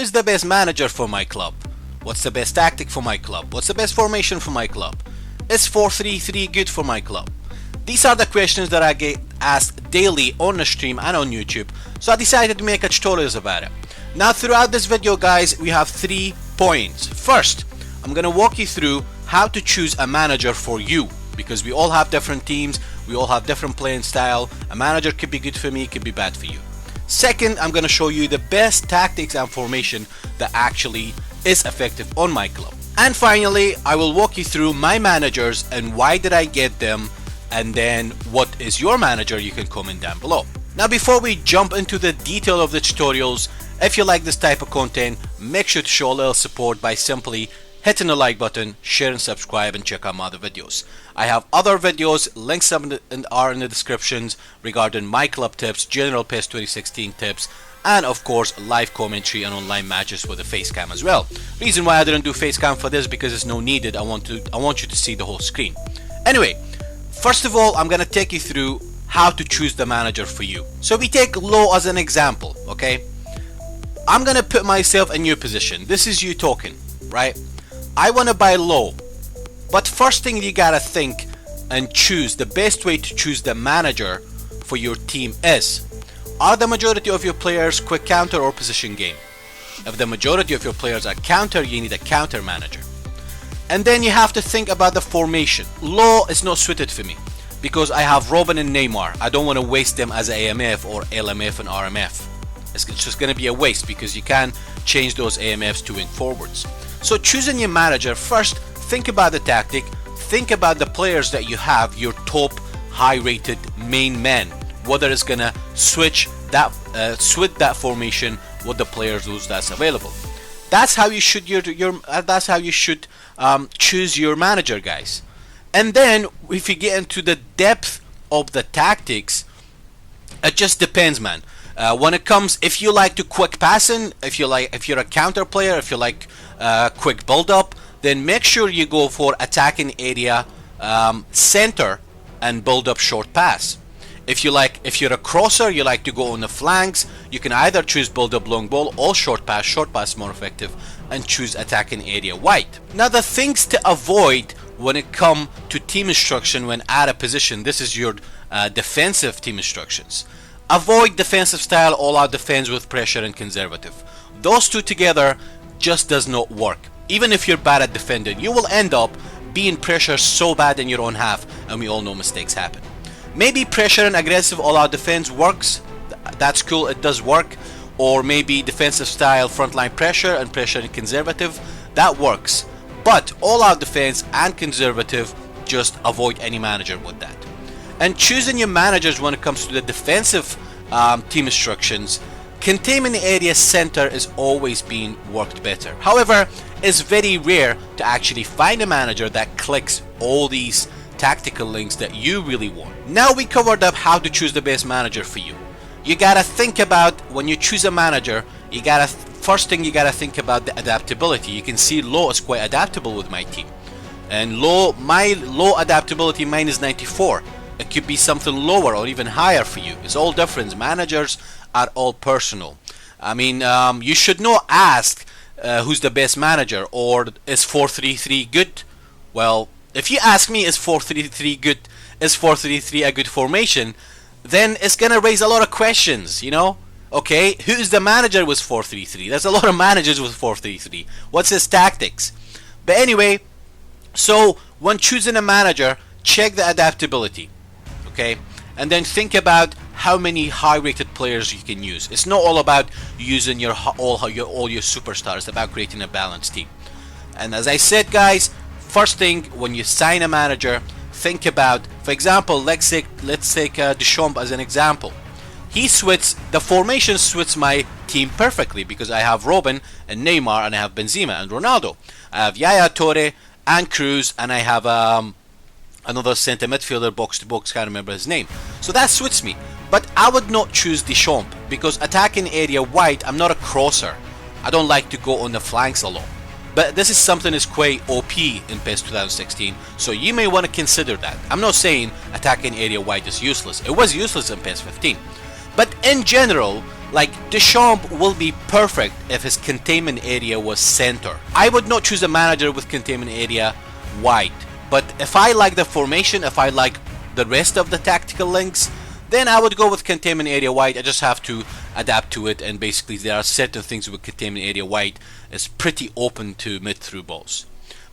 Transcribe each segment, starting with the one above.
is the best manager for my club? What's the best tactic for my club? What's the best formation for my club? Is 4-3-3 good for my club? These are the questions that I get asked daily on the stream and on YouTube, so I decided to make a tutorials about it. Now throughout this video guys, we have 3 points. First, I'm gonna walk you through how to choose a manager for you, because we all have different teams, we all have different playing style. A manager could be good for me, could be bad for you. Second, I'm gonna show you the best tactics and formation that actually is effective on my club. And finally, I will walk you through my managers and why did I get them, and then what is your manager. You can comment down below. Now before we jump into the detail of the tutorials, if you like this type of content, make sure to show a little support by simply hitting the like button, share and subscribe, and check out my other videos. I have other videos, links are in the descriptions regarding my club tips, general PES 2016 tips, and of course live commentary and online matches for the face cam as well. Reason why I didn't do face cam for this, because it's no needed. I want you to see the whole screen. Anyway, first of all, I'm gonna take you through how to choose the manager for you. So we take Low as an example, okay? I'm gonna put myself in your position. This is you talking, right? I wanna buy Low, but first thing you gotta think and choose the best way to choose the manager for your team is: are the majority of your players quick counter or position game? If the majority of your players are counter, you need a counter manager. And then you have to think about the formation. Low is not suited for me because I have Robin and Neymar. I don't want to waste them as AMF or LMF and RMF. It's just going to be a waste because you can change those AMFs to wing forwards. So choosing your manager, first think about the tactic, think about the players that you have, your top high rated main men, whether it's going to switch that formation with the players that's available. That's how you should choose your manager, guys. And then if you get into the depth of the tactics, it just depends, man. When it comes, if you like to quick passing, if you're a counter player, if you like quick build up, then make sure you go for attacking area, center, and build up short pass. If you're a crosser, you like to go on the flanks, you can either choose build up long ball or short pass more effective, and choose attacking area wide. Now the things to avoid when it comes to team instruction when at a position, this is your defensive team instructions. Avoid defensive style all out defense with pressure and conservative. Those two together just does not work. Even if you're bad at defending, you will end up being pressure so bad in your own half, and we all know mistakes happen. Maybe pressure and aggressive all-out defense works. That's cool, it does work. Or maybe defensive style frontline pressure and pressure and conservative. That works. But all-out defense and conservative, just avoid any manager with that. And choosing your managers when it comes to the defensive team instructions, containment area center is always being worked better. However, it's very rare to actually find a manager that clicks all these tactical links that you really want. Now we covered up how to choose the best manager for you. You gotta think about, when you choose a manager, first thing you gotta think about the adaptability. You can see Low is quite adaptable with my team, and my low adaptability mine is 94. It could be something lower or even higher for you. It's all different. Managers are all personal. I mean, you should not ask who's the best manager or is 4-3-3 good. Well, if you ask me, is 4-3-3 good? Is 4-3-3 a good formation? Then it's gonna raise a lot of questions, you know? Okay, who is the manager with 4-3-3? There's a lot of managers with 4-3-3. What's his tactics? But anyway, so when choosing a manager, check the adaptability, okay? And then think about how many high-rated players you can use. It's not all about using all your superstars. It's about creating a balanced team. And as I said, guys, first thing when you sign a manager, think about, for example, let's take Deschamps as an example. The formation suits my team perfectly because I have Robin and Neymar, and I have Benzema and Ronaldo. I have Yaya Toure and Cruz, and I have another center midfielder, box to box, can't remember his name. So that suits me. But I would not choose Deschamps because attacking area wide, I'm not a crosser. I don't like to go on the flanks a lot. But this is something that's quite OP in PES 2016, so you may want to consider that. I'm not saying attacking area wide is useless. It was useless in PES 15. But in general, Like, Deschamps will be perfect if his containment area was center. I would not choose a manager with containment area wide. But if I like the formation, if I like the rest of the tactical links, then I would go with containment area wide. I just have to adapt to it, and basically there are certain things with containment area wide is pretty open to mid-through balls.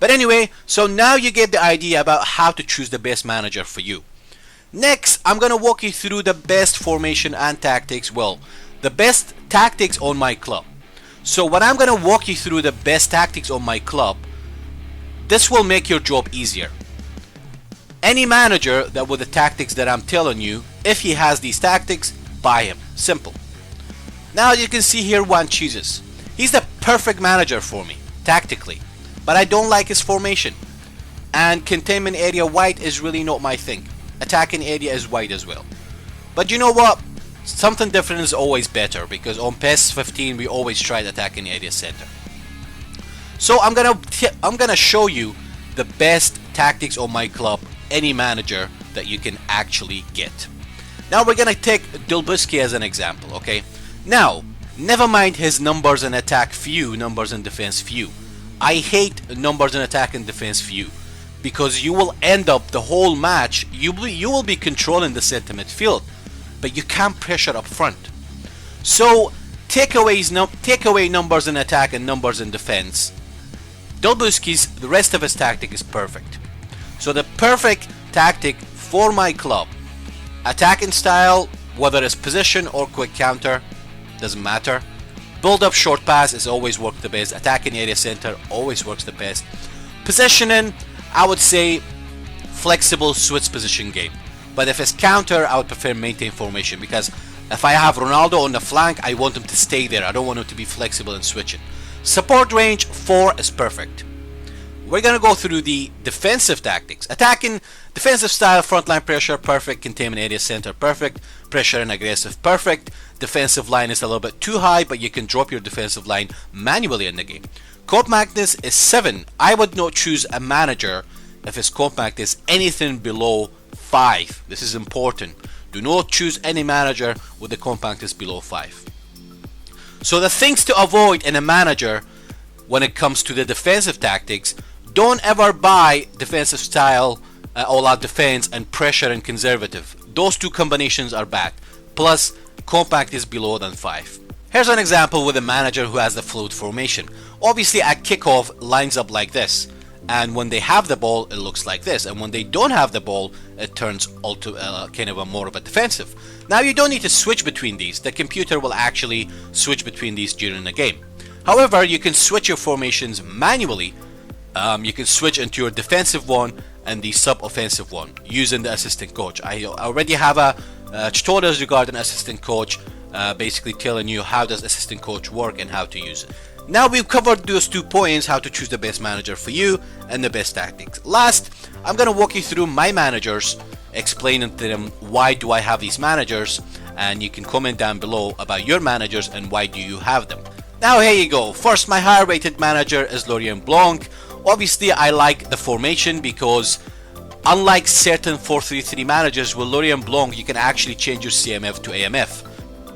But anyway, so now you get the idea about how to choose the best manager for you. Next, I'm gonna walk you through the best formation and tactics, well, the best tactics on myClub. So when I'm gonna walk you through the best tactics on myClub, this will make your job easier. Any manager that with the tactics that I'm telling you, if he has these tactics, buy him. Simple. Now you can see here Juan chooses. He's the perfect manager for me, tactically. But I don't like his formation. And containment area wide is really not my thing. Attacking area is wide as well. But you know what? Something different is always better, because on PES 15 we always tried attacking area center. So I'm gonna show you the best tactics on myClub, any manager that you can actually get. Now we're gonna take Dilbuski as an example, okay? Now, never mind his numbers in attack few, numbers in defense few. I hate numbers in attack and defense few, because you will end up the whole match, you will be controlling the center midfield, but you can't pressure up front. So take away numbers in attack and numbers in defense. Dilbuski's, the rest of his tactic is perfect. So the perfect tactic for myClub, attacking style, whether it's position or quick counter, doesn't matter. Build up short pass is always worked the best. Attacking area center always works the best. Positioning, I would say flexible switch position game. But if it's counter, I would prefer maintain formation, because if I have Ronaldo on the flank, I want him to stay there. I don't want him to be flexible and switching. Support range 4 is perfect. We're gonna go through the defensive tactics. Attacking, defensive style, frontline pressure, perfect. Containment area center, perfect. Pressure and aggressive, perfect. Defensive line is a little bit too high, but you can drop your defensive line manually in the game. Compactness is 7. I would not choose a manager if his compact is anything below 5. This is important. Do not choose any manager with the compactness below 5. So the things to avoid in a manager when it comes to the defensive tactics: don't ever buy defensive style, all-out defense, and pressure and conservative. Those two combinations are bad. Plus, compact is below than 5. Here's an example with a manager who has the fluid formation. Obviously at kickoff lines up like this, and when they have the ball it looks like this, and when they don't have the ball it turns into kind of a more of a defensive. Now you don't need to switch between these. The computer will actually switch between these during the game. However, you can switch your formations manually. You can switch into your defensive one and the sub-offensive one using the assistant coach. I already have a tutorials regarding assistant coach, basically telling you how does assistant coach work and how to use it. Now we've covered those 2 points, how to choose the best manager for you and the best tactics. Last, I'm gonna walk you through my managers, explaining to them why do I have these managers, and you can comment down below about your managers and why do you have them. Now here you go. First, my higher rated manager is Laurent Blanc. Obviously I like the formation, because unlike certain 4-3-3 managers, with Laurent Blanc you can actually change your CMF to AMF.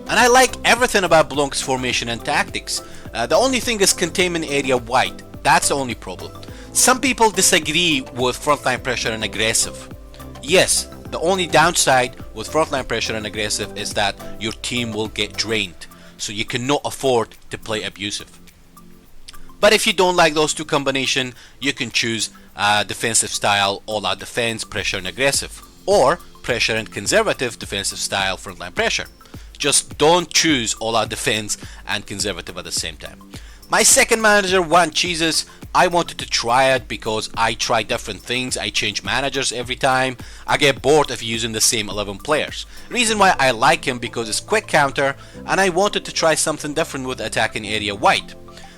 And I like everything about Blanc's formation and tactics. The only thing is containment area wide. That's the only problem. Some people disagree with frontline pressure and aggressive. Yes, the only downside with frontline pressure and aggressive is that your team will get drained, so you cannot afford to play abusive. But if you don't like those two combinations, you can choose defensive style, all-out defense, pressure and aggressive, or pressure and conservative, defensive style, frontline pressure. Just don't choose all-out defense and conservative at the same time. My second manager, Juan Jesus, I wanted to try it because I try different things. I change managers every time. I get bored of using the same 11 players. Reason why I like him, because it's quick counter, and I wanted to try something different with attacking area wide.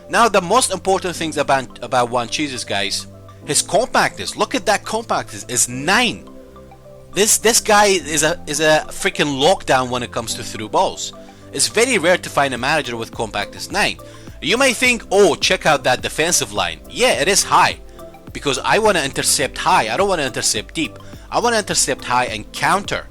Now the most important things about Juan Jesus, guys, his compactness. Look at that compactness, is 9. This guy is a freaking lockdown when it comes to through balls. It's very rare to find a manager with compactness 9. You may think, oh, check out that defensive line. Yeah, it is high, because I want to intercept high. I don't want to intercept deep. I want to intercept high and counter,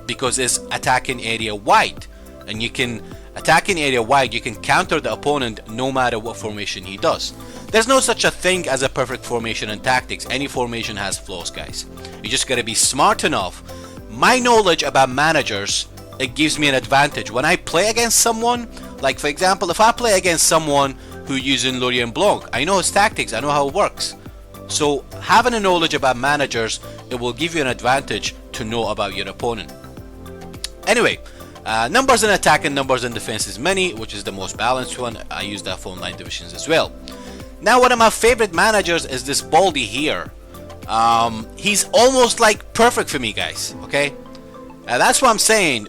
because it's attacking area wide, and you can Attacking area wide, you can counter the opponent no matter what formation he does. There's no such a thing as a perfect formation in tactics. Any formation has flaws, guys. You just gotta be smart enough. My knowledge about managers, it gives me an advantage. When I play against someone, like for example, if I play against someone who using Laurent Blanc, I know his tactics, I know how it works. So having a knowledge about managers, it will give you an advantage to know about your opponent. Anyway, numbers in attack and numbers in defense is many, which is the most balanced one. I use that for online divisions as well. Now, one of my favorite managers is this Baldy here. He's almost like perfect for me, guys. Okay, that's what I'm saying.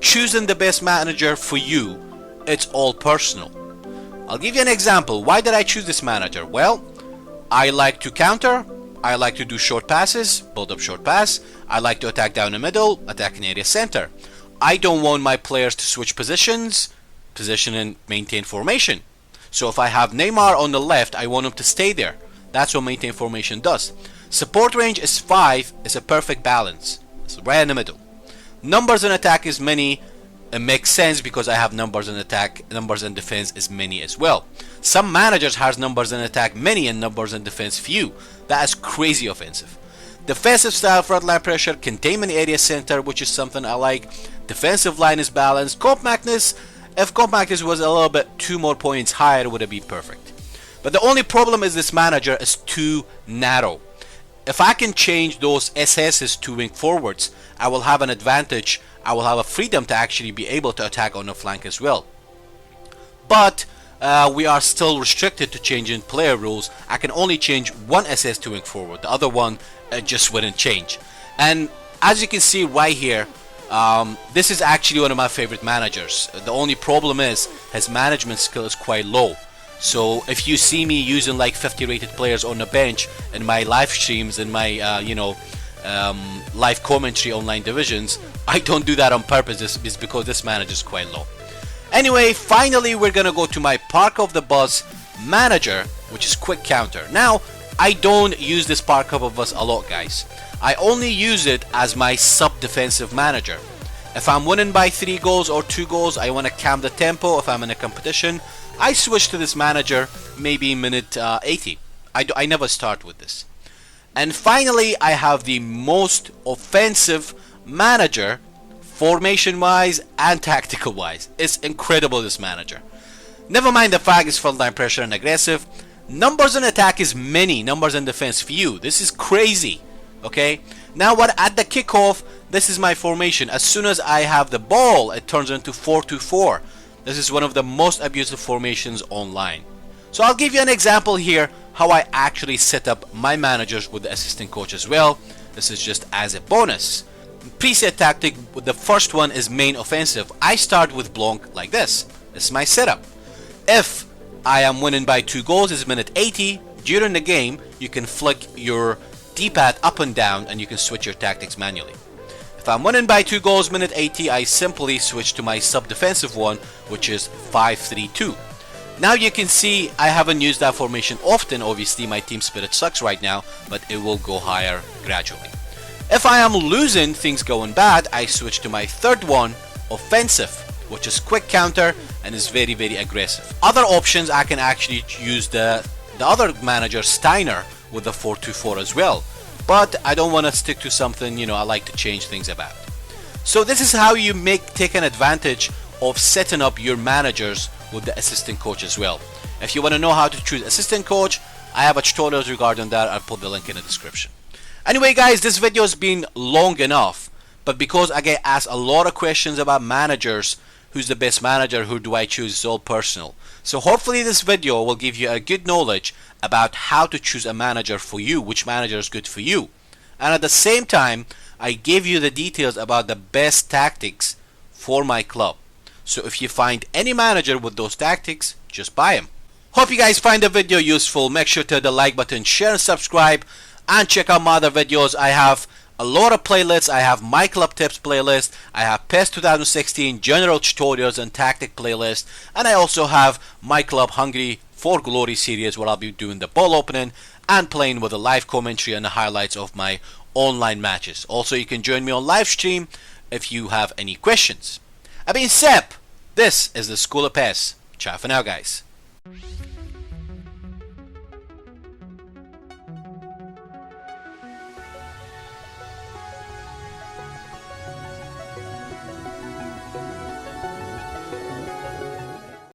Choosing the best manager for you, it's all personal. I'll give you an example. Why did I choose this manager? Well, I like to counter. I like to do short passes, build up short pass. I like to attack down the middle, attack in area center. I don't want my players to switch positions, position and maintain formation. So if I have Neymar on the left, I want him to stay there. That's what maintain formation does. Support range is 5, it's a perfect balance. It's right in the middle. Numbers in attack is many. It makes sense because I have numbers in attack, numbers in defense is many as well. Some managers has numbers in attack many and numbers in defense few. That is crazy offensive. Defensive style, frontline pressure, containment area center, which is something I like. Defensive line is balanced. Compactness, if compactness was a little bit 2 more points higher, would it be perfect. But the only problem is this manager is too narrow. If I can change those SS's to wing forwards, I will have an advantage. I will have a freedom to actually be able to attack on the flank as well. But we are still restricted to changing player rules. I can only change one SS to wing forward. The other one just wouldn't change. And as you can see right here, this is actually one of my favorite managers. The only problem is his management skill is quite low. So if you see me using like 50 rated players on the bench in my live streams, in my live commentary online divisions, I don't do that on purpose. It's because this manager is quite low. Anyway, finally we're gonna go to my Park of the Bus manager, which is quick counter. Now, I don't use this Park of the Bus a lot, guys. I only use it as my sub-defensive manager. If I'm winning by 3 goals or 2 goals, I want to calm the tempo. If I'm in a competition, I switch to this manager maybe minute 80. I never start with this. And finally, I have the most offensive manager, formation-wise and tactical-wise. It's incredible, this manager. Never mind the fact it's frontline pressure and aggressive. Numbers in attack is many, numbers in defense few. This is crazy. Okay, now what at the kickoff, this is my formation. As soon as I have the ball, it turns into 4-2-4. This is one of the most abusive formations online. So I'll give you an example here how I actually set up my managers with the assistant coach as well. This is just as a bonus. Preset tactic, the first one is main offensive. I start with Blanc like this. This is my setup. If I am winning by 2 goals, it's minute 80. During the game, you can flick your D-pad up and down and you can switch your tactics manually. If I'm winning by 2 goals, minute 80, I simply switch to my sub-defensive one, which is 5-3-2. Now you can see I haven't used that formation often. Obviously my team spirit sucks right now, but it will go higher gradually. If I am losing, things going bad, I switch to my third one, offensive, which is quick counter and is very, very aggressive. Other options, I can actually use the other manager, Steiner, with the 4-2-4 as well. But I don't want to stick to something, I like to change things about. So this is how you take an advantage of setting up your managers with the assistant coach as well. If you want to know how to choose assistant coach, I have a tutorial regarding that. I'll put the link in the description. Anyway guys, this video has been long enough, but because I get asked a lot of questions about managers, who's the best manager, who do I choose, it's all personal. So hopefully this video will give you a good knowledge about how to choose a manager for you, which manager is good for you. And at the same time, I gave you the details about the best tactics for my club. So if you find any manager with those tactics, just buy him. Hope you guys find the video useful. Make sure to hit the like button, share and subscribe, and check out my other videos. I have a lot of playlists. I have myClub tips playlist, I have PES 2016 general tutorials and tactic playlist, and I also have myClub Hungry for Glory series where I'll be doing the ball opening and playing with the live commentary and the highlights of my online matches. Also, you can join me on live stream if you have any questions. I've been Sep. This is the School of PES. Ciao for now, guys.